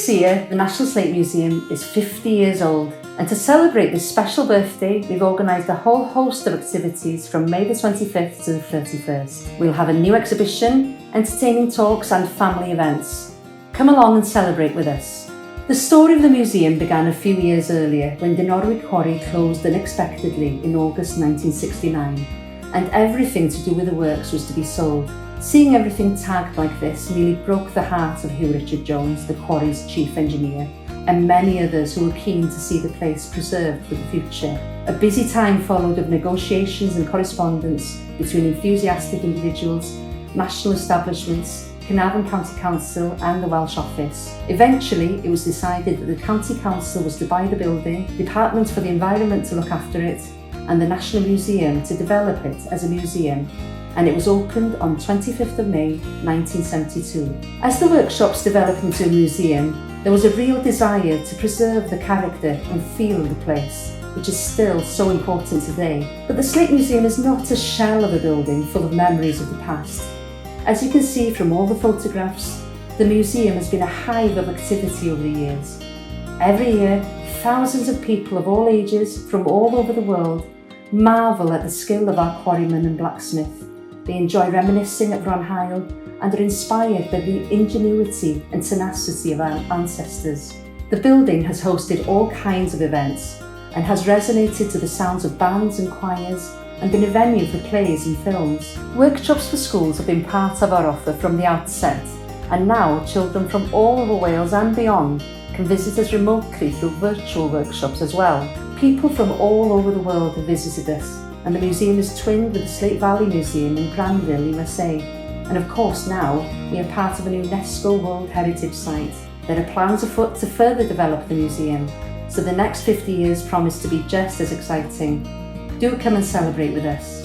This year, the National Slate Museum is 50 years old, and to celebrate this special birthday, we've organised a whole host of activities from May the 25th to the 31st. We'll have a new exhibition, entertaining talks and family events. Come along and celebrate with us. The story of the museum began a few years earlier when the Norwich quarry closed unexpectedly in August 1969, and everything to do with the works was to be sold. Seeing everything tagged like this nearly broke the heart of Hugh Richard Jones, the quarry's chief engineer, and many others who were keen to see the place preserved for the future. A busy time followed of negotiations and correspondence between enthusiastic individuals, national establishments, Carnarvon County Council and the Welsh Office. Eventually, it was decided that the County Council was to buy the building, Department for the Environment to look after it, and the National Museum to develop it as a museum, and it was opened on 25th of May 1972. As the workshops developed into a museum, there was a real desire to preserve the character and feel of the place, which is still so important today. But the Slate Museum is not a shell of a building full of memories of the past. As you can see from all the photographs, the museum has been a hive of activity over the years. Every year, thousands of people of all ages from all over the world marvel at the skill of our quarryman and blacksmith. They enjoy reminiscing at Fronhaul and are inspired by the ingenuity and tenacity of our ancestors. The building has hosted all kinds of events and has resonated to the sounds of bands and choirs and been a venue for plays and films. Workshops for schools have been part of our offer from the outset, and now children from all over Wales and beyond can visit us remotely through virtual workshops as well. People from all over the world have visited us, and the museum is twinned with the Slate Valley Museum in Granville, USA. And of course now, we are part of an UNESCO World Heritage Site. There are plans afoot to further develop the museum, so the next 50 years promise to be just as exciting. Do come and celebrate with us.